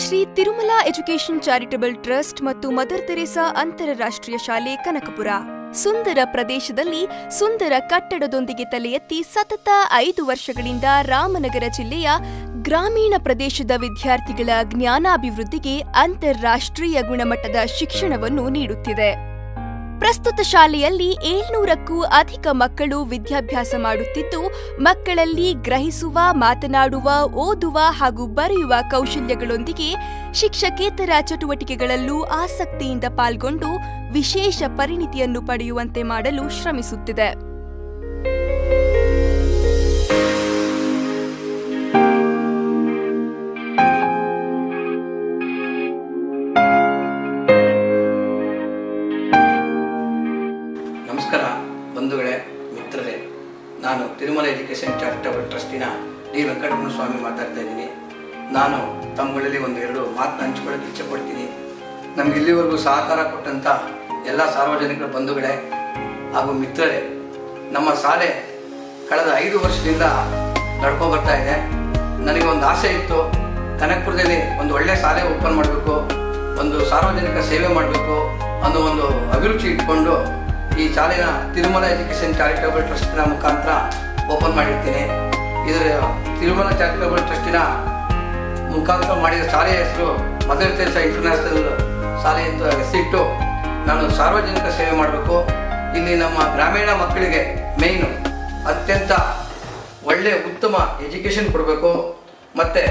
Shri Tirumala education charitable trust ಮತ್ತು mother Teresa ಅಂತಾರಾಷ್ಟ್ರೀಯ ಶಾಲೆ ಕನಕಪುರ ಸುಂದರ ಪ್ರದೇಶದಲ್ಲಿ ಸುಂದರ ಕಟ್ಟಡದೊಂದಿಗೆ ತಲೆ ಎತ್ತಿ ಸತತ 5 ವರ್ಷಗಳಿಂದ ರಾಮನಗರ ಜಿಲ್ಲೆಯ ಗ್ರಾಮೀಣ ಪ್ರದೇಶದ ವಿದ್ಯಾರ್ಥಿಗಳ ಜ್ಞಾನಾಭಿವೃದ್ಧಿಗೆ ಅಂತಾರಾಷ್ಟ್ರೀಯ ಗುಣಮಟ್ಟದ ಶಿಕ್ಷಣವನ್ನು ನೀಡುತ್ತಿದೆ. ಪ್ರಸ್ತುತ ಶಾಲೆಯಲ್ಲಿ 700ಕ್ಕೂ ಅಧಿಕ ಮಕ್ಕಳು ವಿದ್ಯಾಭ್ಯಾಸ ಮಾಡುತ್ತಿದ್ದು, ಮಕ್ಕಳಲ್ಲಿ ಗ್ರಹಿಸುವ, ಮಾತನಾಡುವ, ಓದುವ ಹಾಗೂ ಬರೆಯುವ ಕೌಶಲ್ಯಗಳೊಂದಿಗೆ ಶಿಕ್ಷಕೇತರ ಚಟುವಟಿಕೆಗಳಲ್ಲೂ ಆಸಕ್ತಿಯಿಂದ ಪಾಲ್ಗೊಂಡು ವಿಶೇಷ ಪರಿಣಿತಿಯನ್ನು ಪಡೆಯುವಂತೆ ಮಾಡಲು ಶ್ರಮಿಸುತ್ತಿದೆ. ನಮಸ್ಕಾರ ಬಂಧುಗಳೇ, ಮಿತ್ರರೇ. ನಾನು ತಿರುಮಲ ಎಜುಕೇಷನ್ ಚಾರಿಟಬಲ್ ಟ್ರಸ್ಟಿನ ಡಿ ವೆಂಕಟರಮಣ ಸ್ವಾಮಿ ಮಾತಾಡ್ತಾ ಇದ್ದೀನಿ. ನಾನು ತಮ್ಮಗಳಲ್ಲಿ ಒಂದೆರಡು ಮಾತನ್ನ ಹಂಚ್ಕೊಳ್ಳೋಕೆ ಇಚ್ಛೆ ಪಡ್ತೀನಿ. ನಮ್ಗೆ ಇಲ್ಲಿವರೆಗೂ ಸಹಕಾರ ಕೊಟ್ಟಂಥ ಎಲ್ಲ ಸಾರ್ವಜನಿಕರ ಬಂಧುಗಳೇ ಹಾಗೂ ಮಿತ್ರರೇ, ನಮ್ಮ ಶಾಲೆ ಕಳೆದ 5 ವರ್ಷದಿಂದ ನಡ್ಕೊ ಬರ್ತಾ ಇದೆ. ನನಗೆ ಒಂದು ಆಸೆ ಇತ್ತು, ಕನಕಪುರದಲ್ಲಿ ಒಂದು ಒಳ್ಳೆ ಶಾಲೆ ಓಪನ್ ಮಾಡಬೇಕು, ಒಂದು ಸಾರ್ವಜನಿಕ ಸೇವೆ ಮಾಡಬೇಕು ಅನ್ನೋ ಒಂದು ಅಭಿರುಚಿ ಇಟ್ಕೊಂಡು ಈ ಶಾಲೆನ ತಿರುಮಲ ಎಜುಕೇಷನ್ ಚಾರಿಟಬಲ್ ಟ್ರಸ್ಟಿನ ಮುಖಾಂತರ ಓಪನ್ ಮಾಡಿರ್ತೀನಿ. ಇದರ ತಿರುಮಲ ಚಾರಿಟಬಲ್ ಟ್ರಸ್ಟಿನ ಮುಖಾಂತರ ಮಾಡಿದ ಶಾಲೆಯ ಹೆಸರು ಮದರ್ ತೆರೇಸಾ ಇಂಟರ್ನ್ಯಾಷನಲ್ ಶಾಲೆ ಅಂತ ಹೆಸರಿಟ್ಟು ನಾನು ಸಾರ್ವಜನಿಕ ಸೇವೆ ಮಾಡಬೇಕು. ಇಲ್ಲಿ ನಮ್ಮ ಗ್ರಾಮೀಣ ಮಕ್ಕಳಿಗೆ ಮೇಯ್ನು ಅತ್ಯಂತ ಒಳ್ಳೆಯ ಉತ್ತಮ ಎಜುಕೇಷನ್ ಕೊಡಬೇಕು. ಮತ್ತು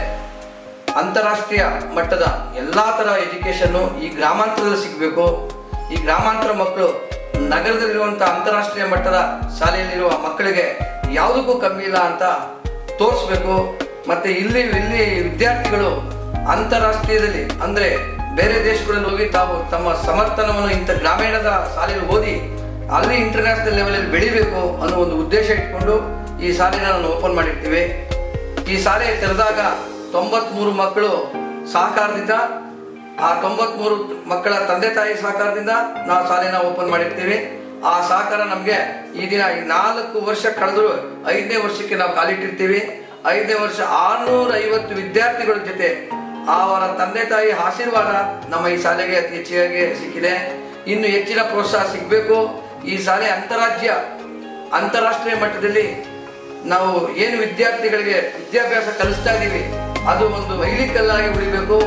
ಅಂತಾರಾಷ್ಟ್ರೀಯ ಮಟ್ಟದ ಎಲ್ಲ ಥರ ಎಜುಕೇಷನ್ನು ಈ ಗ್ರಾಮಾಂತರದಲ್ಲಿ ಸಿಗಬೇಕು. ಈ ಗ್ರಾಮಾಂತರ ಮಕ್ಕಳು ನಗರದಲ್ಲಿರುವಂಥ ಅಂತಾರಾಷ್ಟ್ರೀಯ ಮಟ್ಟದ ಶಾಲೆಯಲ್ಲಿರುವ ಮಕ್ಕಳಿಗೆ ಯಾವುದಕ್ಕೂ ಕಮ್ಮಿ ಇಲ್ಲ ಅಂತ ತೋರಿಸ್ಬೇಕು. ಮತ್ತು ಇಲ್ಲಿ ವಿದ್ಯಾರ್ಥಿಗಳು ಅಂತಾರಾಷ್ಟ್ರೀಯದಲ್ಲಿ ಅಂದರೆ ಬೇರೆ ದೇಶಗಳಲ್ಲಿ ಹೋಗಿ ತಾವು ತಮ್ಮ ಸಮರ್ಥನವನ್ನು ಇಂಥ ಗ್ರಾಮೀಣದ ಶಾಲೆಯಲ್ಲಿ ಓದಿ ಅಲ್ಲಿ ಇಂಟರ್ನ್ಯಾಷನಲ್ ಲೆವೆಲಲ್ಲಿ ಬೆಳಿಬೇಕು ಅನ್ನೋ ಒಂದು ಉದ್ದೇಶ ಇಟ್ಕೊಂಡು ಈ ಶಾಲೆನ ನಾನು ಓಪನ್ ಮಾಡಿರ್ತೀವಿ. ಈ ಶಾಲೆ ತೆರೆದಾಗ 93 ಮಕ್ಕಳು ಸಹಕಾರದಿಂದ, ಆ 93 ಮಕ್ಕಳ ತಂದೆ ತಾಯಿ ಸಹಕಾರದಿಂದ ನಾವು ಶಾಲೆನ ಓಪನ್ ಮಾಡಿರ್ತೀವಿ. ಆ ಸಹಕಾರ ನಮಗೆ ಈ ದಿನ 4 ವರ್ಷ ಕಳೆದ್ರು 5ನೇ ವರ್ಷಕ್ಕೆ ನಾವು ಕಾಲಿಟ್ಟಿರ್ತೀವಿ. 5ನೇ ವರ್ಷ 650 ವಿದ್ಯಾರ್ಥಿಗಳ ಜೊತೆ ಅವರ ತಂದೆ ತಾಯಿ ಆಶೀರ್ವಾದ ನಮ್ಮ ಈ ಶಾಲೆಗೆ ಅತಿ ಹೆಚ್ಚಾಗಿ ಸಿಕ್ಕಿದೆ. ಇನ್ನು ಹೆಚ್ಚಿನ ಪ್ರೋತ್ಸಾಹ ಸಿಗಬೇಕು. ಈ ಶಾಲೆ ಅಂತಾರಾಷ್ಟ್ರೀಯ ಮಟ್ಟದಲ್ಲಿ ನಾವು ಏನು ವಿದ್ಯಾರ್ಥಿಗಳಿಗೆ ವಿದ್ಯಾಭ್ಯಾಸ ಕಲಿಸ್ತಾ ಇದ್ದೀವಿ ಅದು ಒಂದು ಮೈಲಿಕಲ್ಲಾಗಿ ಉಳಿಬೇಕು.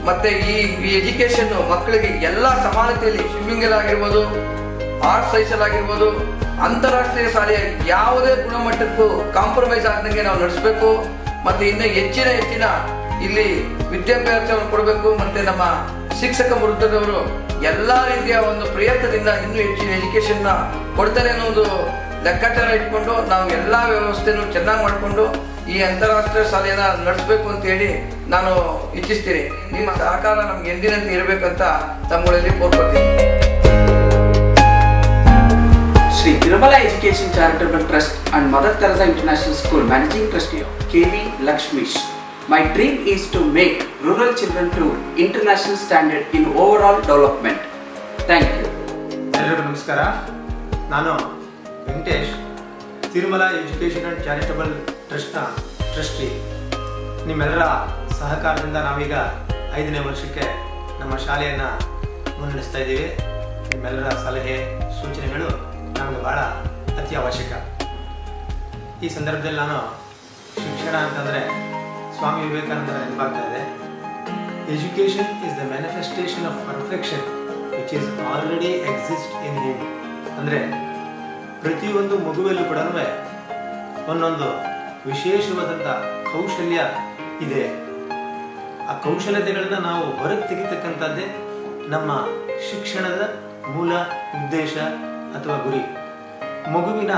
ಮತ್ತೆ ಈ ಎಜುಕೇಶನ್ ಮಕ್ಕಳಿಗೆ ಎಲ್ಲ ಸಮಾನತೆಯಲ್ಲಿ ಸ್ವಿಮ್ಮಿಂಗ್ ಅಲ್ಲಿ ಆಗಿರ್ಬೋದು, ಆರ್ಟ್ ಸೈನ್ಸ್ ಅಲ್ಲಿ ಆಗಿರ್ಬೋದು, ಅಂತಾರಾಷ್ಟ್ರೀಯ ಶಾಲೆಯ ಯಾವುದೇ ಗುಣಮಟ್ಟಕ್ಕೂ ಕಾಂಪ್ರಮೈಸ್ ಆಗದಂಗೆ ನಾವು ನಡೆಸಬೇಕು. ಮತ್ತೆ ಇನ್ನು ಹೆಚ್ಚಿನ ಇಲ್ಲಿ ವಿದ್ಯಾಭ್ಯಾಸವನ್ನು ಕೊಡಬೇಕು. ಮತ್ತೆ ನಮ್ಮ ಶಿಕ್ಷಕ ವೃಂದದವರು ಎಲ್ಲಾ ರೀತಿಯ ಒಂದು ಪ್ರಯತ್ನದಿಂದ ಇನ್ನೂ ಹೆಚ್ಚಿನ ಎಜುಕೇಶನ್ ಕೊಡ್ತಾರೆ ಅನ್ನೋದು ಲೆಕ್ಕಾಚಾರ ಇಟ್ಕೊಂಡು ನಾವು ಎಲ್ಲಾ ವ್ಯವಸ್ಥೆಯನ್ನು ಚೆನ್ನಾಗಿ ಮಾಡಿಕೊಂಡು ಈ ಅಂತಾರಾಷ್ಟ್ರೀಯ ಶಾಲೆಯನ್ನ ನಡೆಸಬೇಕು ಅಂತ ಹೇಳಿ ನಾನು ಇಚ್ಛಿಸ್ತೀನಿ. ನಿಮ್ಮ ಸಹಕಾರ ನಮ್ಗೆ ಎಂದಿನಂತೆ ಇರಬೇಕಂತ ತಮ್ಮಗಳಲ್ಲಿ ಕೋರ್ಕೊಳ್ತೀನಿ. Sri Tirumala Education Charitable Trust and Mother Teresa International School Managing Trustee KV Lakshmish. My dream is to make rural children to international standard in overall development. Thank you. ಎಲ್ಲರಿಗೂ ನಮಸ್ಕಾರ. ನಾನು Venkatesh, Tirumala education and charitable ಟ್ರಸ್ಟ್ನ trustee. ನಿಮ್ಮೆಲ್ಲರ ಸಹಕಾರದಿಂದ ನಾವೀಗ 5ನೇ ವರ್ಷಕ್ಕೆ ನಮ್ಮ ಶಾಲೆಯನ್ನು ಮುನ್ನಡೆಸ್ತಾ ಇದ್ದೀವಿ. ನಿಮ್ಮೆಲ್ಲರ ಸಲಹೆ ಸೂಚನೆಗಳು ನಮಗೆ ಭಾಳ ಅತಿ ಅವಶ್ಯಕ. ಈ ಸಂದರ್ಭದಲ್ಲಿ ನಾನು ಶಿಕ್ಷಣ ಅಂತಂದರೆ ಸ್ವಾಮಿ ವಿವೇಕಾನಂದರ ನೆನಪಾಗ್ತಾ ಇದೆ. Education is the manifestation of perfection which is already exist in him. ಅಂದರೆ ಪ್ರತಿಯೊಂದು ಮಗುವಲ್ಲೂ ಕೂಡ ಒಂದೊಂದು ವಿಶೇಷವಾದಂಥ ಕೌಶಲ್ಯ ಇದೆ. ಆ ಕೌಶಲ್ಯತೆಗಳನ್ನು ನಾವು ಹೊರಗೆ ತೆಗಿತಕ್ಕಂಥದ್ದೇ ನಮ್ಮ ಶಿಕ್ಷಣದ ಮೂಲ ಉದ್ದೇಶ ಅಥವಾ ಗುರಿ. ಮಗುವಿನ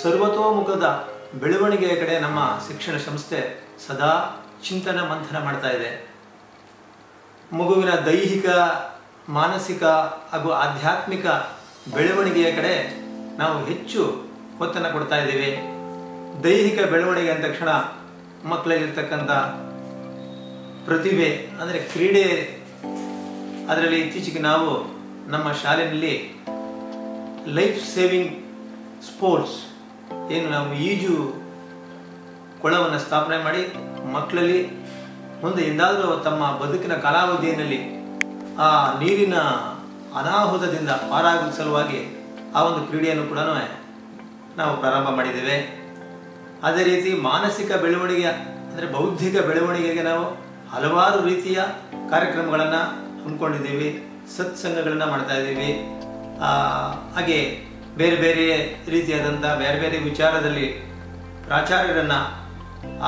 ಸರ್ವತೋಮುಖದ ಬೆಳವಣಿಗೆಯ ಕಡೆ ನಮ್ಮ ಶಿಕ್ಷಣ ಸಂಸ್ಥೆ ಸದಾ ಚಿಂತನ ಮಂಥನ ಮಾಡ್ತಾ ಇದೆ. ಮಗುವಿನ ದೈಹಿಕ, ಮಾನಸಿಕ ಹಾಗೂ ಆಧ್ಯಾತ್ಮಿಕ ಬೆಳವಣಿಗೆಯ ಕಡೆ ನಾವು ಹೆಚ್ಚು ಒತ್ತನ್ನು ಕೊಡ್ತಾ ಇದ್ದೀವಿ. ದೈಹಿಕ ಬೆಳವಣಿಗೆ ಅಂದ ತಕ್ಷಣ ಮಕ್ಕಳಲ್ಲಿರ್ತಕ್ಕಂಥ ಪ್ರತಿಭೆ ಅಂದರೆ ಕ್ರೀಡೆ, ಅದರಲ್ಲಿ ಇತ್ತೀಚೆಗೆ ನಾವು ನಮ್ಮ ಶಾಲೆಯಲ್ಲಿ ಲೈಫ್ ಸೇವಿಂಗ್ ಸ್ಪೋರ್ಟ್ಸ್ ಏನು ನಾವು ಈಜು ಕೊಳವನ್ನು ಸ್ಥಾಪನೆ ಮಾಡಿ ಮಕ್ಕಳಲ್ಲಿ ಮುಂದೆ ಎಂದಾದರೂ ತಮ್ಮ ಬದುಕಿನ ಕಾಲಾವಧಿಯಲ್ಲಿ ಆ ನೀರಿನ ಅನಾಹುತದಿಂದ ಪಾರಾಗುವ ಸಲುವಾಗಿ ಆ ಒಂದು ಕ್ರೀಡೆಯನ್ನು ಕೂಡ ನಾವು ಪ್ರಾರಂಭ ಮಾಡಿದ್ದೇವೆ. ಅದೇ ರೀತಿ ಮಾನಸಿಕ ಬೆಳವಣಿಗೆ ಅಂದರೆ ಬೌದ್ಧಿಕ ಬೆಳವಣಿಗೆಗೆ ನಾವು ಹಲವಾರು ರೀತಿಯ ಕಾರ್ಯಕ್ರಮಗಳನ್ನು ಹಮ್ಮಿಕೊಂಡಿದ್ದೀವಿ, ಸತ್ಸಂಗಗಳನ್ನು ಮಾಡ್ತಾ ಇದ್ದೀವಿ. ಹಾಗೆ ಬೇರೆ ಬೇರೆ ರೀತಿಯಾದಂಥ ಬೇರೆ ಬೇರೆ ವಿಚಾರದಲ್ಲಿ ಪ್ರಾಚಾರ್ಯರನ್ನು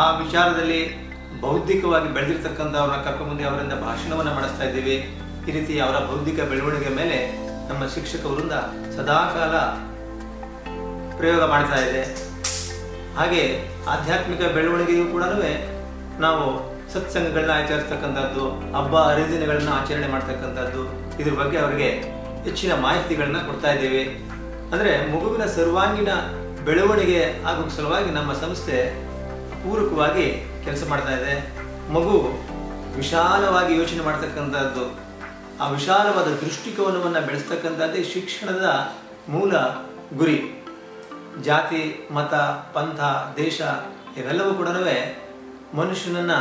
ಆ ವಿಚಾರದಲ್ಲಿ ಬೌದ್ಧಿಕವಾಗಿ ಬೆಳೆದಿರ್ತಕ್ಕಂಥವ್ರನ್ನ ಕರ್ಕೊಂಡ್ಬಂದು ಅವರಿಂದ ಭಾಷಣವನ್ನು ಮಾಡಿಸ್ತಾ ಇದ್ದೀವಿ. ಈ ರೀತಿ ಅವರ ಬೌದ್ಧಿಕ ಬೆಳವಣಿಗೆ ಮೇಲೆ ನಮ್ಮ ಶಿಕ್ಷಕ ವೃಂದ ಸದಾಕಾಲ ಪ್ರಯೋಗ ಮಾಡ್ತಾ ಇದೆ. ಹಾಗೆ ಆಧ್ಯಾತ್ಮಿಕ ಬೆಳವಣಿಗೆಯೂ ಕೂಡ ನಾವು ಸತ್ಸಂಗಗಳನ್ನ ಆಚರಿಸ್ತಕ್ಕಂಥದ್ದು, ಹಬ್ಬ ಹರಿದಿನಗಳನ್ನು ಆಚರಣೆ ಮಾಡ್ತಕ್ಕಂಥದ್ದು, ಇದ್ರ ಬಗ್ಗೆ ಅವರಿಗೆ ಹೆಚ್ಚಿನ ಮಾಹಿತಿಗಳನ್ನ ಕೊಡ್ತಾ ಇದ್ದೇವೆ. ಅಂದರೆ ಮಗುವಿನ ಸರ್ವಾಂಗೀಣ ಬೆಳವಣಿಗೆ ಆಗುವ ಸಲುವಾಗಿ ನಮ್ಮ ಸಂಸ್ಥೆ ಪೂರಕವಾಗಿ ಕೆಲಸ ಮಾಡ್ತಾ ಇದೆ. ಮಗು ವಿಶಾಲವಾಗಿ ಯೋಚನೆ ಮಾಡ್ತಕ್ಕಂಥದ್ದು, ಆ ವಿಶಾಲವಾದ ದೃಷ್ಟಿಕೋನವನ್ನು ಬೆಳೆಸ್ತಕ್ಕಂಥದ್ದೇ ಶಿಕ್ಷಣದ ಮೂಲ ಗುರಿ. ಜಾತಿ, ಮತ, ಪಂಥ, ದೇಶ ಇವೆಲ್ಲವೂ ಕೂಡ ಮನುಷ್ಯನನ್ನು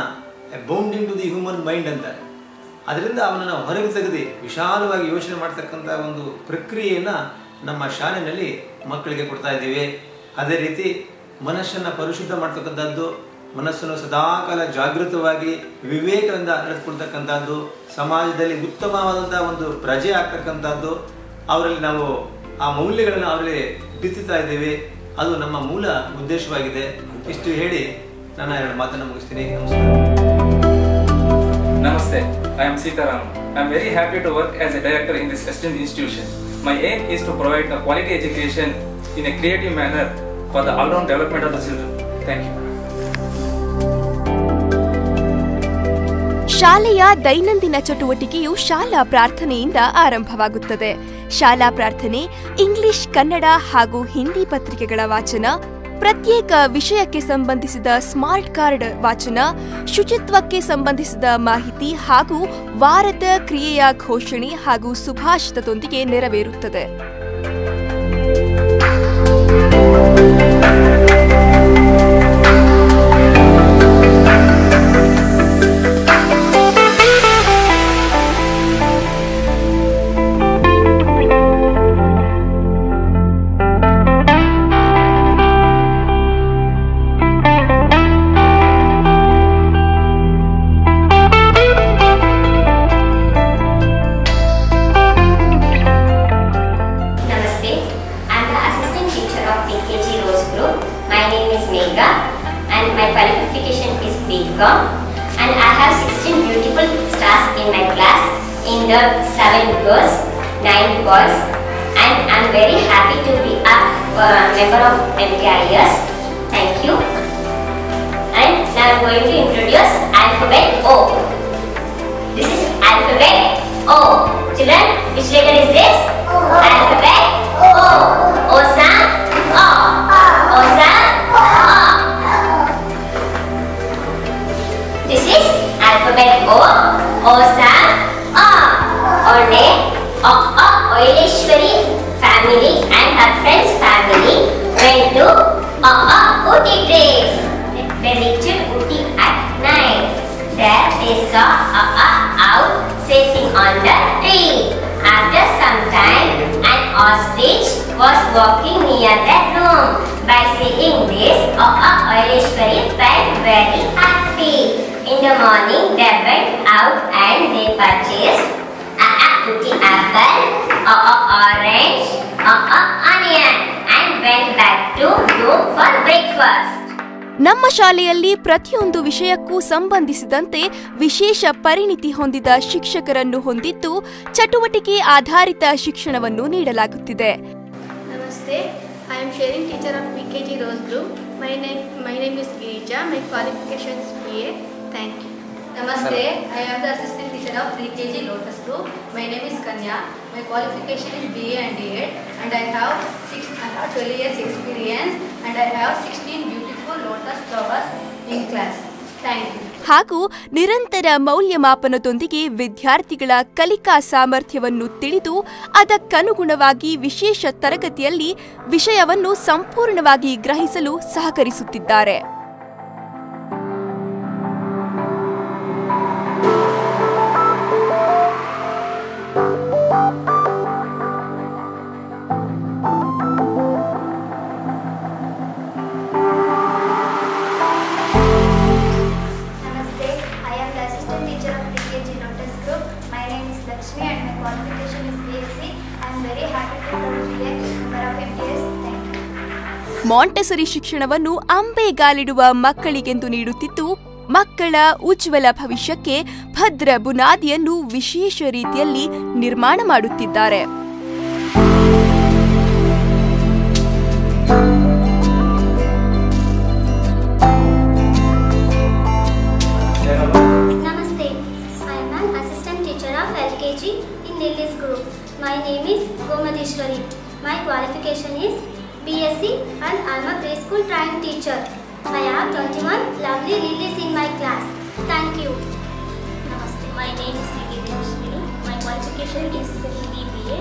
bounding to the human mind ಅಂತಾರೆ. ಅದರಿಂದ ಅವನನ್ನು ಹೊರಗೆ ತೆಗೆದು ವಿಶಾಲವಾಗಿ ಯೋಚನೆ ಮಾಡ್ತಕ್ಕಂಥ ಒಂದು ಪ್ರಕ್ರಿಯೆಯನ್ನು ನಮ್ಮ ಶಾಲೆಯಲ್ಲಿ ಮಕ್ಕಳಿಗೆ ಕೊಡ್ತಾ ಇದ್ದೀವಿ. ಅದೇ ರೀತಿ ಮನಸ್ಸನ್ನು ಪರಿಶುದ್ಧ ಮಾಡ್ತಕ್ಕಂಥದ್ದು, ಮನಸ್ಸನ್ನು ಸದಾಕಾಲ ಜಾಗೃತವಾಗಿ ವಿವೇಕದಿಂದ ನಡೆದುಕೊಳ್ತಕ್ಕಂಥದ್ದು, ಸಮಾಜದಲ್ಲಿ ಉತ್ತಮವಾದಂಥ ಒಂದು ಪ್ರಜೆ ಆಗ್ತಕ್ಕಂಥದ್ದು, ಅವರಲ್ಲಿ ನಾವು ಆ ಮೌಲ್ಯಗಳನ್ನು ಅವರಲ್ಲಿ ಬಿತ್ತುತ್ತಾ ಇದ್ದೇವೆ. ಅದು ನಮ್ಮ ಮೂಲ ಉದ್ದೇಶವಾಗಿದೆ. ಇಷ್ಟು ಹೇಳಿ ನನ್ನ 2 ಮಾತನ್ನು ಮುಗಿಸ್ತೀನಿ. Namaste, I am Sitaram. I am very happy to work as a director in this esteemed institution. My aim is to provide a quality education in a creative manner for the all-round development of the children. Thank you. ಶಾಲೆಯ ದೈನಂದಿನ ಚಟುವಟಿಕೆಯು ಶಾಲಾ ಪ್ರಾರ್ಥನೆಯಿಂದ ಆರಂಭವಾಗುತ್ತದೆ. ಶಾಲಾ ಪ್ರಾರ್ಥನೆ English, Kannada ಹಾಗೂ ಹಿಂದಿ ಪತ್ರಿಕೆಗಳ ವಾಚನ, ಪ್ರತ್ಯೇಕ ವಿಷಯಕ್ಕೆ ಸಂಬಂಧಿಸಿದ ಸ್ಮಾರ್ಟ್ ಕಾರ್ಡ್ ವಾಚನ, ಶುಚಿತ್ವಕ್ಕೆ ಸಂಬಂಧಿಸಿದ ಮಾಹಿತಿ ಹಾಗೂ ವಾರದ ಕ್ರಿಯೆಯ ಘೋಷಣೆ ಹಾಗೂ ಸುಭಾಷಿತದೊಂದಿಗೆ ನೆರವೇರುತ್ತದೆ. And I have 16 beautiful stars in my class. In the 7 girls, 9 boys, and I am very happy to be a member of MTIS. Thank you. And now I am going to introduce alphabet O. This is alphabet O. Children, which letter is this? O. Alphabet O. O sound O. O sound O. This is alphabet O. O sound O. Our name Oileshwari family and her friends family went to Ooty trip. They reached Ooty at night. There they saw out sitting on the tree. After some time, an ostrich was walking near their room. By seeing this, Oileshwari felt very happy. In the morning, they went out and they purchased Ooty apple, orange, onion, and went back to room for breakfast. ನಮ್ಮ ಶಾಲೆಯಲ್ಲಿ ಪ್ರತಿಯೊಂದು ವಿಷಯಕ್ಕೂ ಸಂಬಂಧಿಸಿದಂತೆ ವಿಶೇಷ ಪರಿಣಿತಿ ಹೊಂದಿದ ಶಿಕ್ಷಕರನ್ನು ಹೊಂದಿದ್ದು ಚಟುವಟಿಕೆ ಆಧಾರಿತ ಶಿಕ್ಷಣವನ್ನು ನೀಡಲಾಗುತ್ತಿದೆ. ನಮಸ್ತೆ, I am sharing teacher of PKG Rose Group. My name is Girija. My qualification is BA. Thank you. Namaste, I am the assistant teacher of PKG Lotus Group. My name is Kanya. My qualification is BA and DED, and I have 12 years experience, and I have 16 beautiful lotus flowers in class. Thank you. ಹಾಗೂ ನಿರಂತರ ಮೌಲ್ಯಮಾಪನದೊಂದಿಗೆ ವಿದ್ಯಾರ್ಥಿಗಳ ಕಲಿಕಾ ಸಾಮರ್ಥ್ಯವನ್ನು ತಿಳಿದು ಅದಕ್ಕನುಗುಣವಾಗಿ ವಿಶೇಷ ತರಗತಿಯಲ್ಲಿ ವಿಷಯವನ್ನು ಸಂಪೂರ್ಣವಾಗಿ ಗ್ರಹಿಸಲು ಸಹಕರಿಸುತ್ತಿದ್ದಾರೆ. ಮಾಂಟೆಸರಿ ಶಿಕ್ಷಣವನ್ನು ಅಂಬೆಗಾಲಿಡುವ ಮಕ್ಕಳಿಗೆಂದು ನೀಡುತ್ತಿದ್ದು, ಮಕ್ಕಳ ಉಜ್ವಲ ಭವಿಷ್ಯಕ್ಕೆ ಭದ್ರ ಬುನಾದಿಯನ್ನು ವಿಶೇಷ ರೀತಿಯಲ್ಲಿ ನಿರ್ಮಾಣ ಮಾಡುತ್ತಿದ್ದಾರೆ. Namaste. I am an assistant teacher of LKG in Lily's group. My name is Gomadeshwari. My qualification is BSc and I am a preschool trained teacher. I have 21 lovely Lilies in my class. Thank you. Namaste. My name is Sri. My qualification is BBA.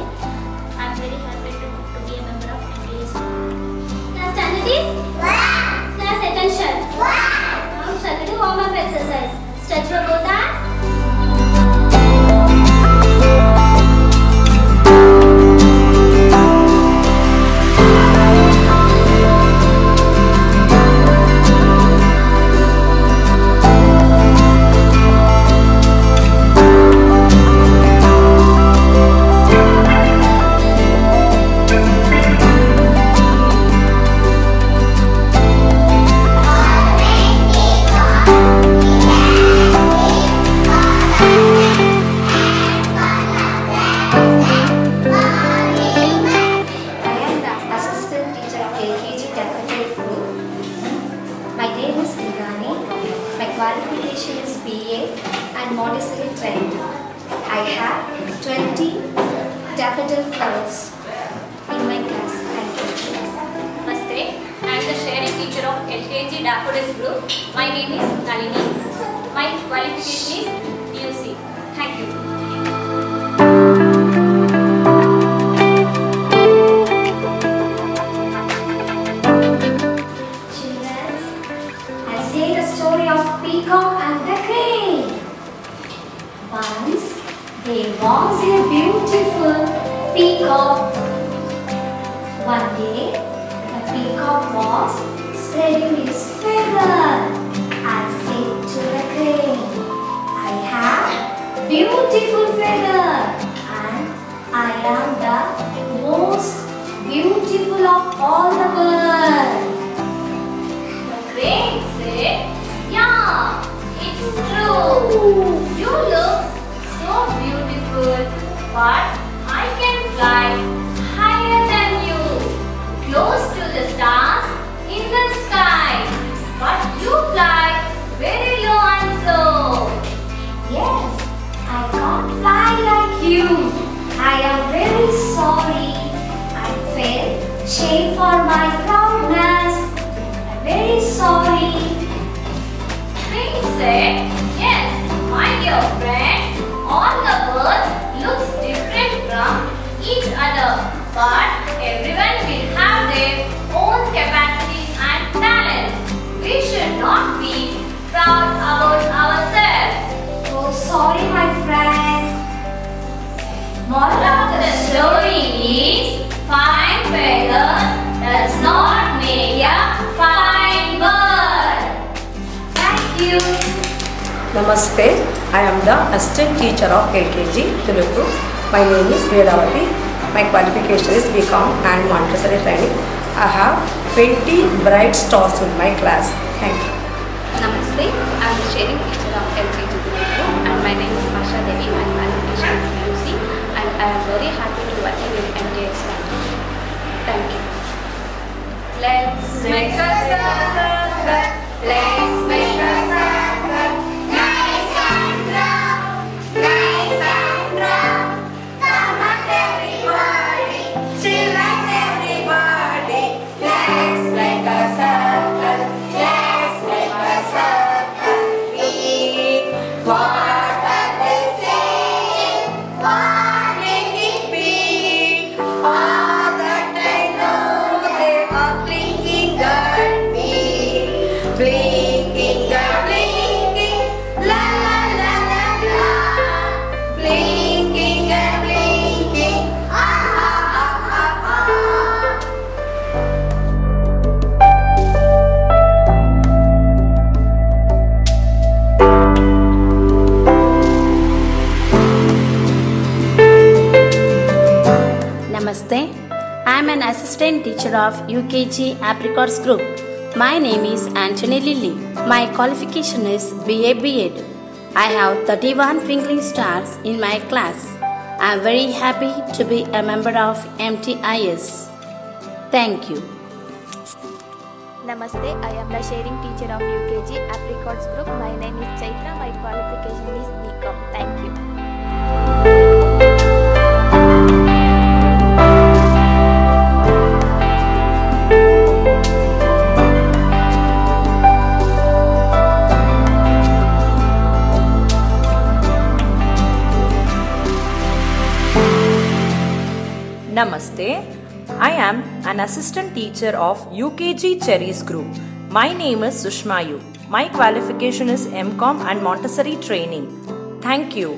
I am very happy to be a member of MDS. Class standard is? Class attention. Now shall we do warm-up exercise? Stretch your both hands. Qualification is BA and Montessori trained. I have 20 daffodil flowers in my class. Thank you. Namaste. I am the sharing teacher of LKG Daffodil Group. My name is Nalini. My qualification is UC. Thank you. Peacock and the crane. Once there was a beautiful peacock. One day the peacock was spreading his feather and said to the crane, I have beautiful feather and I am the most beautiful of all the birds. The crane said, yeah, it's true. You look so beautiful, but I can fly higher than you, close to the stars in the sky. But you fly very low and slow. Yes, I can't fly like you. I am very sorry. I felt shame for my proudness. I'm very sorry. Crane said, yes, my dear friend, all the birds look different from each other, but everyone will have their own capacities and talents. We should not be proud about ourselves. Oh, sorry, my friend. Moral of the story is, fine feathers does not make a fine bird. Thank you. Namaste. I am the assistant teacher of LKG Telugu. My name is Vedavati. My qualification is BCom and Montessori training. I have 20 bright stars in my class. Thank you. Namaste. I am the sharing teacher of LKG Telugu and my name is Masha Devi. My qualification is PUC and I am very happy to attend in MTX family. Thank you. Let's make a circle. Let's make a circle. Nice and round. Nice and round. Come on, everybody. Children, everybody. Let's make a circle. Let's make a circle. We assistant teacher of UKG Apricots Group. My name is Anthony Lilly. My qualification is BA B.Ed. I have 31 twinkling stars in my class. I am very happy to be a member of MTIS. Thank you. Namaste, I am the sharing teacher of UKG Apricots Group. My name is Chaitra. My qualification is BCom. Thank you. Namaste. I am an assistant teacher of UKG Cherries Group. My name is Sushmayu. My qualification is MCom and Montessori training. Thank you.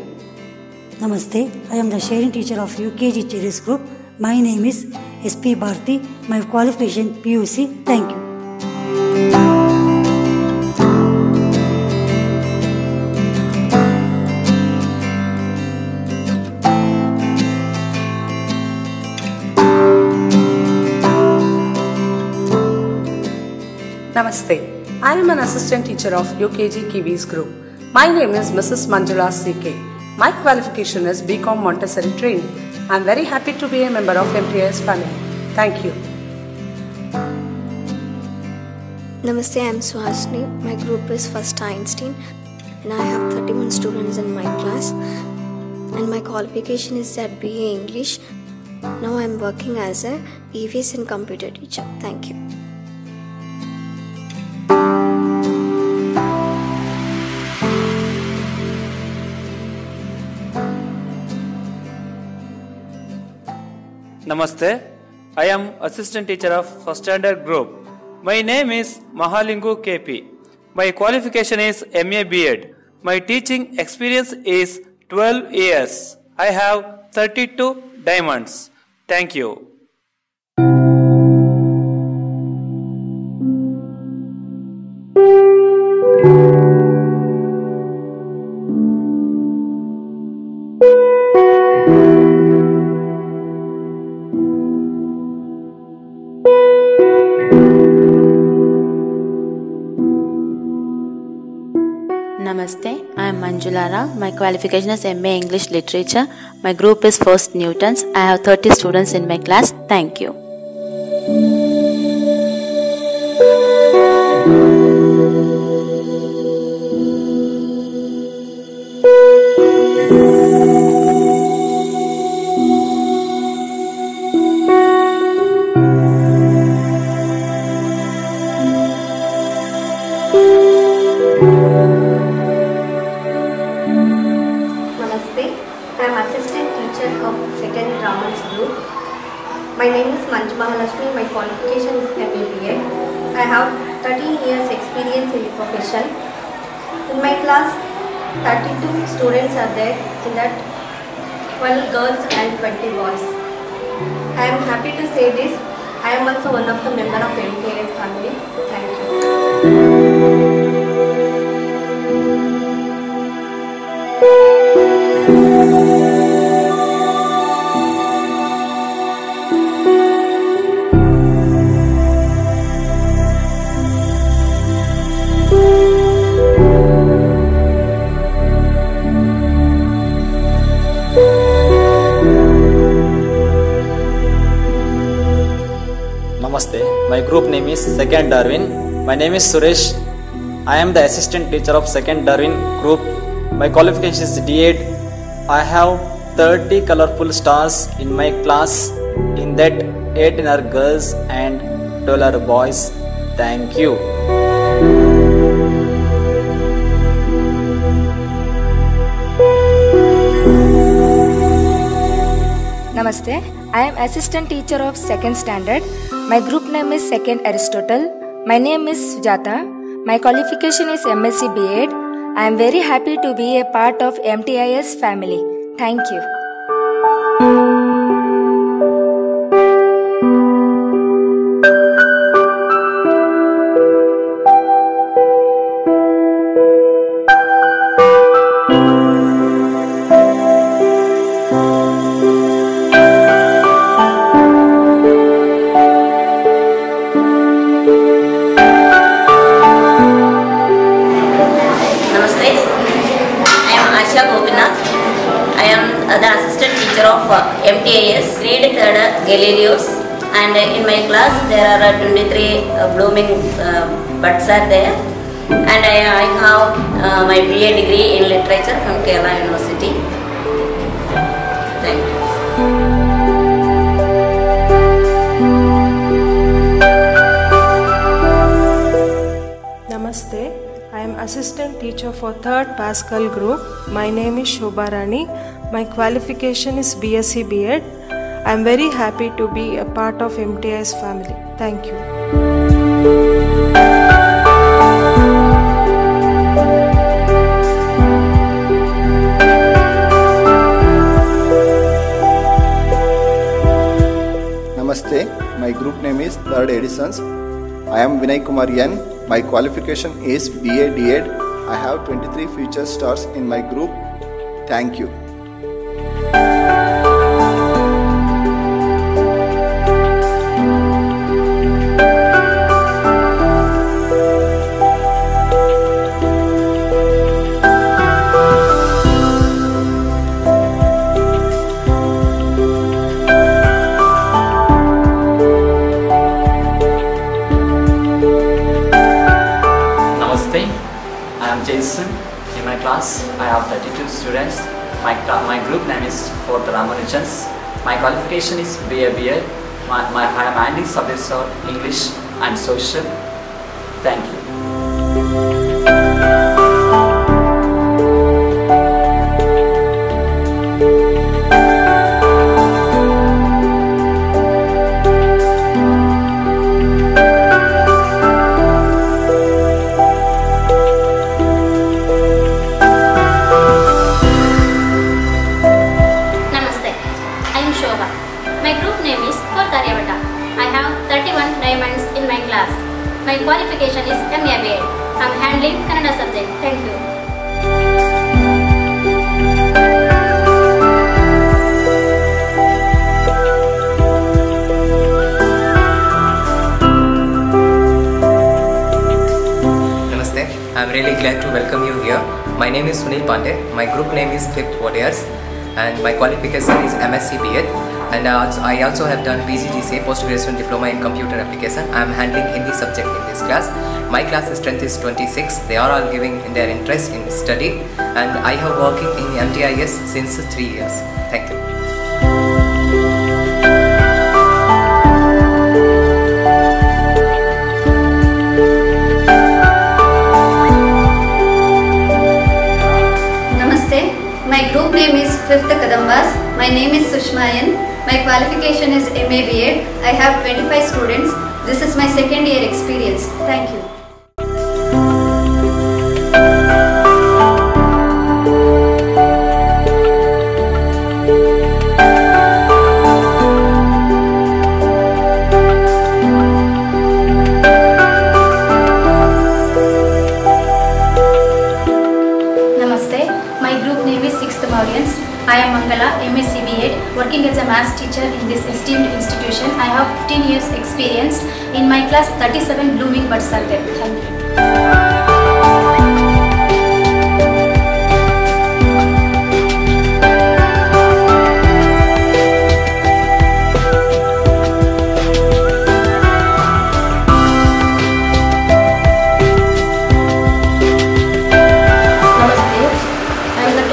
Namaste. I am the sharing teacher of UKG Cherries Group. My name is SP Bharti. My qualification PUC. Thank you. Namaste. I am an assistant teacher of UKG Kiwis Group. My name is Mrs. Manjula CK. My qualification is BCom Montessori training. I am very happy to be a member of MTIS family. Thank you. Namaste, I am Suhasini. My group is First Einstein and I have 31 students in my class and my qualification is at BA English. Now I am working as a EVS and computer teacher. Thank you. Namaste. I am assistant teacher of first standard group. My name is Mahalingu KP. My qualification is MA B.Ed. My teaching experience is 12 years. I have 32 diamonds. Thank you. Namaste, I am Manjulara. My qualification is MA English Literature. My group is First Newtons. I have 30 students in my class. Thank you. My name is Manju Mahalakshmi. My qualification is MBA. I have 13 years experience in the profession. In my class, 32 students are there. In that, 12 girls and 20 boys. I am happy to say this. I am also one of the members of MTIS family. Thank you. Namaste. My group name is Second Darwin. My name is Suresh. I am the assistant teacher of Second Darwin group. My qualification is D.Ed. I have 30 colorful stars in my class. In that, 18 are girls and 12 are boys. Thank you. Namaste. I am assistant teacher of second standard. My group name is Second Aristotle. My name is Sujata. My qualification is MSc B.Ed. I am very happy to be a part of MTIS family. Thank you. the assistant teacher of MTIS, grade 3rd Galileos, and in my class there are 23 blooming buds are there, and I have my BA degree in literature from Kerala University. Thank you. Namaste. I am assistant teacher for 3rd Pascal group. My name is Shobha Rani. My qualification is BSc B.Ed. I am very happy to be a part of MTIS family. Thank you. Namaste. My group name is 3rd Edisons. I am Vinay Kumar N. My qualification is BA D.Ed. I have 23 future stars in my group. Thank you. Jason. In my class, I have 32 students. My group name is 4th Ramanujans. My qualification is BA B.Ed. I am handling subjects are English and social. Thank you. My qualification is MA B.Ed. I am handling Kannada subject. Thank you. Namaste. I am really glad to welcome you here. My name is Sunil Pandey. My group name is Fifth Warriors, and my qualification is MSc B.Ed. And I also have done PGDCA, Postgraduate Diploma in Computer Application. I am handling Hindi subject in this class. My class strength is 26. They are all giving their interest in study, and I have working in MTIS since 3 years. Thank you. Namaste. My group name is 5th Kadambas. My name is Sushma N. My qualification is MA B.Ed. I have 25 students. This is my second year experience. Thank you. Namaste. My group name is 6th Mauryan's. I am Mangala, MSc B.Ed, working as a maths teacher in this esteemed institution. I have 15 years experience. In my class, 37 blooming buds are there. Thank you.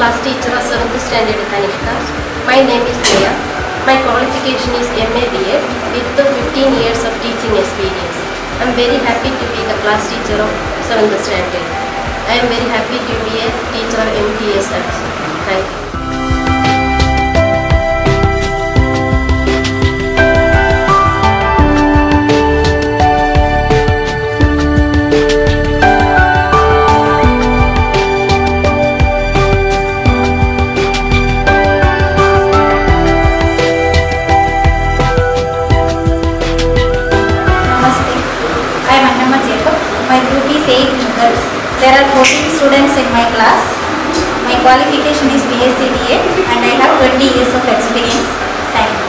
Class teacher of 7th standard Kanishka. My name is Priya. My qualification is MA B.Ed with 15 years of teaching experience. I am very happy to be the class teacher of 7th standard. I am very happy to be a teacher of MTS also. Thank you. There are 14 students in my class. My qualification is BSc B.Ed and I have 20 years of experience. Thank you.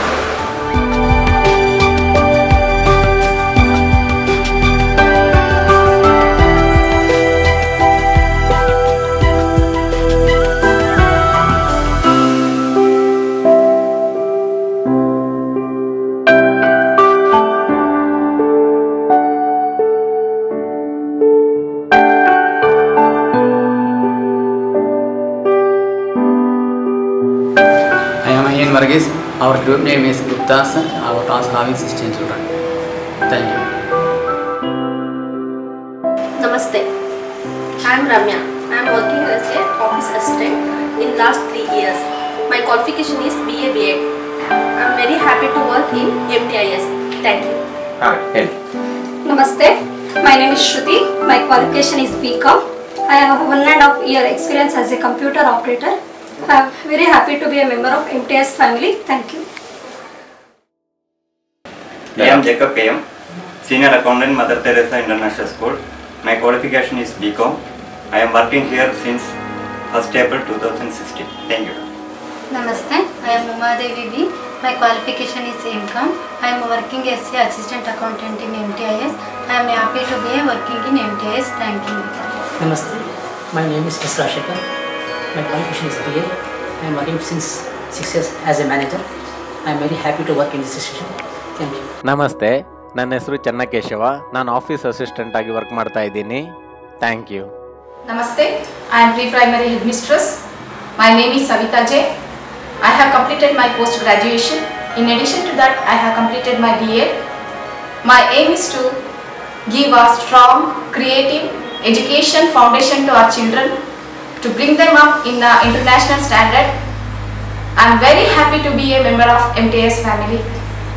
Our group name is Guptas. Our class having 16 children. Thank you. Namaste. I am Ramya. I am working as a office assistant in last 3 years. My qualification is BA BEd. I am very happy to work in MTIS. Thank you. Namaste. My name is Shruti. My qualification is BCom. I have 1.5 year experience as a computer operator. I am very happy to be a member of MTIS family. Thank you. I am Jacob KM, Senior Accountant, Mother Teresa International School. My qualification is BCom. I am working here since 1st April 2016. Thank you. Namaste, I am Umadevi B. My qualification is MCom. I am working as an assistant accountant in MTIS. I am happy to be working in MTIS. Thank you. Namaste, my name is S. Rashekar. My qualification is BA. I am working since 6 years as a manager. I am very happy to work in this institution. Thank you. ನಮಸ್ತೆ, ನನ್ನ ಹೆಸರು ಚನ್ನಕೇಶವ. ನಾನು office assistant ಆಗಿ work ಮಾಡ್ತಾ ಇದ್ದೀನಿ. Thank you. Namaste, I am pre-primary headmistress. My name is Savita J. I have completed my post-graduation. In addition to that, I have completed my BA. My aim is to give a strong, creative education foundation to our children, to bring them up in the international standard. I am very happy to be a member of MTIS family.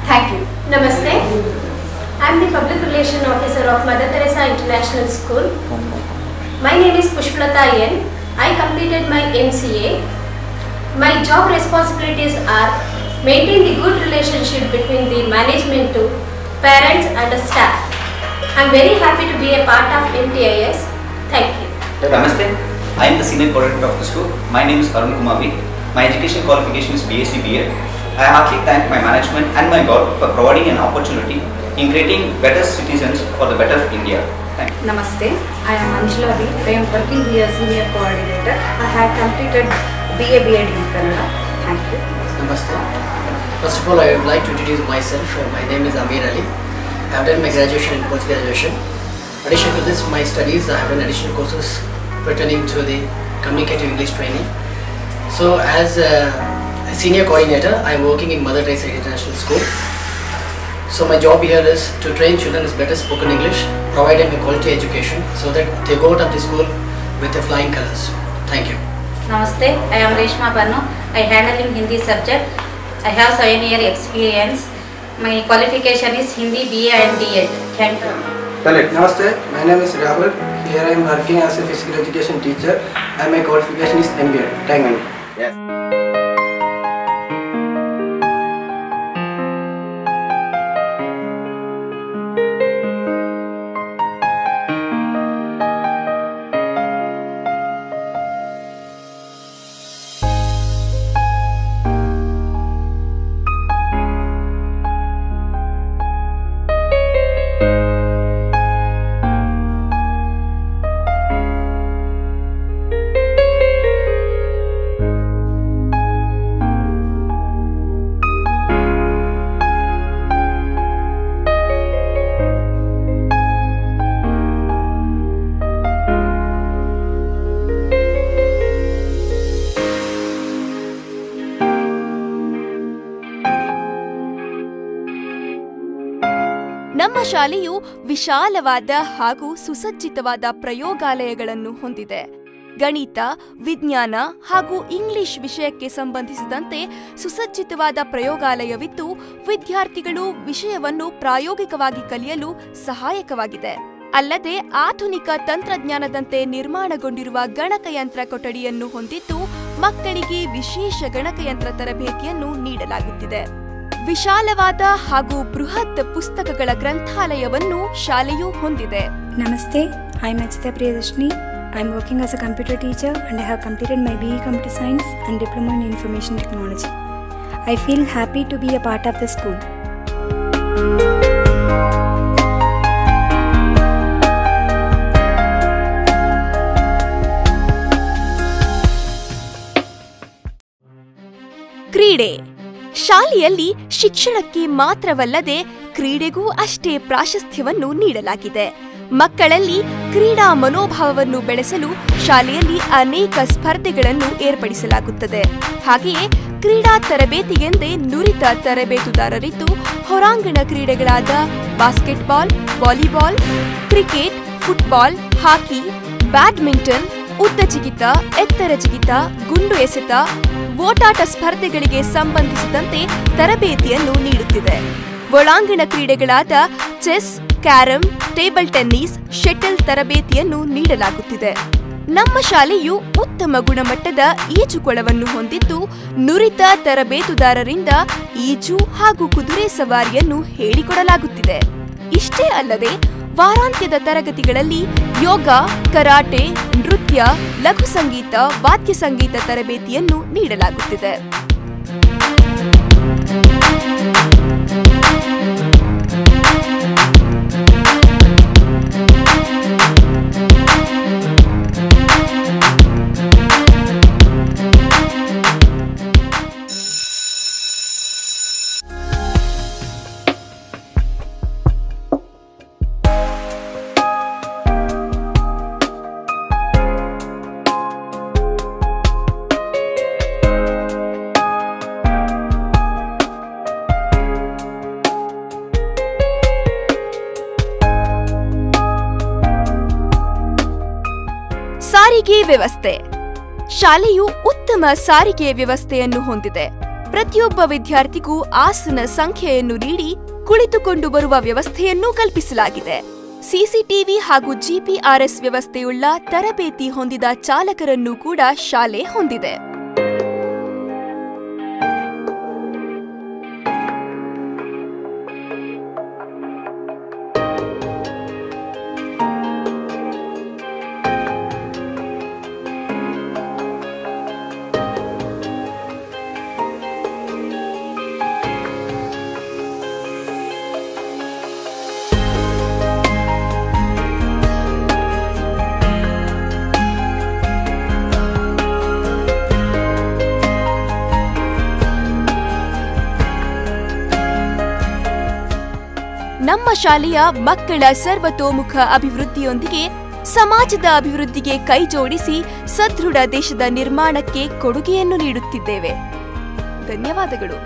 Thank you. Namaste. I am the Public Relation Officer of Mother Teresa International School. My name is Pushpalata N. I completed my MCA. My job responsibilities are maintain the good relationship between the management to parents and the staff. I am very happy to be a part of MTIS. Thank you. Namaste. I am the senior coordinator of the school. My name is Arun Kumar V. My education qualification is BSc BEd. I heartily thank my management and my God for providing an opportunity in creating better citizens for the better India. Thank you. Namaste. I am Anjula V. I am working here as senior coordinator. I have completed BA BEd in Kannada. Thank you. Namaste. First of all, I would like to introduce myself. My name is Amir Ali. I have done my graduation and post-graduation. In addition to this, my studies, I have done additional courses pertaining to the communicative English training. So, as a senior coordinator, I am working in Mother Teresa International School. So, my job here is to train children as better spoken English, provide them a quality education so that they go out of the school with the flying colors. Thank you. Namaste, I am Reshma Panu. I handle in Hindi subject. I have 7-year experience. My qualification is Hindi BA and DEd. Thank you. Namaste, my name is Rahul. Here I am working as a physical education teacher and my qualification is MBA. Thank you. Yes. ನಮ್ಮ ಶಾಲೆಯು ವಿಶಾಲವಾದ ಹಾಗೂ ಸುಸಜ್ಜಿತವಾದ ಪ್ರಯೋಗಾಲಯಗಳನ್ನು ಹೊಂದಿದೆ. ಗಣಿತ, ವಿಜ್ಞಾನ ಹಾಗೂ English ವಿಷಯಕ್ಕೆ ಸಂಬಂಧಿಸಿದಂತೆ ಸುಸಜ್ಜಿತವಾದ ಪ್ರಯೋಗಾಲಯವಿದ್ದು ವಿದ್ಯಾರ್ಥಿಗಳು ವಿಷಯವನ್ನು ಪ್ರಾಯೋಗಿಕವಾಗಿ ಕಲಿಯಲು ಸಹಾಯಕವಾಗಿದೆ. ಅಲ್ಲದೆ ಆಧುನಿಕ ತಂತ್ರಜ್ಞಾನದಂತೆ ನಿರ್ಮಾಣಗೊಂಡಿರುವ ಗಣಕಯಂತ್ರ ಕೊಠಡಿಯನ್ನು ಹೊಂದಿದ್ದು ಮಕ್ಕಳಿಗೆ ವಿಶೇಷ ಗಣಕಯಂತ್ರ ತರಬೇತಿಯನ್ನು ನೀಡಲಾಗುತ್ತಿದೆ. ವಿಶಾಲವಾದ ಹಾಗೂ ಬೃಹತ್ ಪುಸ್ತಕಗಳ ಗ್ರಂಥಾಲಯವನ್ನು ಶಾಲೆಯು ಹೊಂದಿದೆ. ನಮಸ್ತೆ, I am Achita Priyadarshini. I am working as a computer teacher and I have completed my BE Computer Science and Diploma in Information Technology. I feel happy to be a part of the school. ಕ್ರೀಡೆ ಶಾಲೆಯಲ್ಲಿ ಶಿಕ್ಷಣಕ್ಕೆ ಮಾತ್ರವಲ್ಲದೆ ಕ್ರೀಡೆಗೂ ಅಷ್ಟೇ ಪ್ರಾಶಸ್ತ್ಯವನ್ನು ನೀಡಲಾಗಿದೆ. ಮಕ್ಕಳಲ್ಲಿ ಕ್ರೀಡಾ ಮನೋಭಾವವನ್ನು ಬೆಳೆಸಲು ಶಾಲೆಯಲ್ಲಿ ಅನೇಕ ಸ್ಪರ್ಧೆಗಳನ್ನು ಏರ್ಪಡಿಸಲಾಗುತ್ತದೆ. ಹಾಗೆಯೇ ಕ್ರೀಡಾ ತರಬೇತಿಗೆಂದೇ ನುರಿತ ತರಬೇತುದಾರರಿದ್ದು ಹೊರಾಂಗಣ ಕ್ರೀಡೆಗಳಾದ ಬಾಸ್ಕೆಟ್ಬಾಲ್, ವಾಲಿಬಾಲ್, ಕ್ರಿಕೆಟ್, ಫುಟ್ಬಾಲ್, ಹಾಕಿ, ಬ್ಯಾಡ್ಮಿಂಟನ್, ಉದ್ದ ಜಿಗಿತ, ಎತ್ತರ ಜಿಗಿತ, ಗುಂಡು ಎಸೆತ, ಓಟಾಟ ಸ್ಪರ್ಧೆಗಳಿಗೆ ಸಂಬಂಧಿಸಿದಂತೆ ತರಬೇತಿಯನ್ನು ನೀಡುತ್ತಿದೆ. ಒಳಾಂಗಣ ಕ್ರೀಡೆಗಳಾದ chess, carrom, table tennis, shuttle ತರಬೇತಿಯನ್ನು ನೀಡಲಾಗುತ್ತಿದೆ. ನಮ್ಮ ಶಾಲೆಯು ಉತ್ತಮ ಗುಣಮಟ್ಟದ ಈಜುಕೊಳವನ್ನು ಹೊಂದಿದ್ದು ನುರಿತ ತರಬೇತುದಾರರಿಂದ ಈಜು ಹಾಗೂ ಕುದುರೆ ಸವಾರಿಯನ್ನು ಹೇಳಿಕೊಡಲಾಗುತ್ತಿದೆ. ಇಷ್ಟೇ ಅಲ್ಲದೆ ವಾರಾಂತ್ಯದ ತರಗತಿಗಳಲ್ಲಿ ಯೋಗ, ಕರಾಟೆ, ನೃತ್ಯ, ಲಘು ಸಂಗೀತ, ವಾದ್ಯ ಸಂಗೀತ ತರಬೇತಿಯನ್ನು ನೀಡಲಾಗುತ್ತಿದೆ. ಸಾರಿಗೆ ವ್ಯವಸ್ಥೆ. ಶಾಲೆಯು ಉತ್ತಮ ಸಾರಿಗೆ ವ್ಯವಸ್ಥೆಯನ್ನು ಹೊಂದಿದೆ. ಪ್ರತಿಯೊಬ್ಬ ವಿದ್ಯಾರ್ಥಿಗೂ ಆಸನ ಸಂಖ್ಯೆಯನ್ನು ನೀಡಿ ಕುಳಿತುಕೊಂಡು ಬರುವ ವ್ಯವಸ್ಥೆಯನ್ನೂ ಕಲ್ಪಿಸಲಾಗಿದೆ. ಸಿಸಿಟಿವಿ ಹಾಗೂ ಜಿಪಿಆರ್ಎಸ್ ವ್ಯವಸ್ಥೆಯುಳ್ಳ ತರಬೇತಿ ಹೊಂದಿದ ಚಾಲಕರನ್ನು ಕೂಡ ಶಾಲೆ ಹೊಂದಿದೆ. ನಮ್ಮ ಶಾಲೆಯ ಮಕ್ಕಳ ಸರ್ವತೋಮುಖ ಅಭಿವೃದ್ಧಿಯೊಂದಿಗೆ ಸಮಾಜದ ಅಭಿವೃದ್ಧಿಗೆ ಕೈಜೋಡಿಸಿ ಸದೃಢ ದೇಶದ ನಿರ್ಮಾಣಕ್ಕೆ ಕೊಡುಗೆಯನ್ನು ನೀಡುತ್ತಿದ್ದೇವೆ. ಧನ್ಯವಾದಗಳು.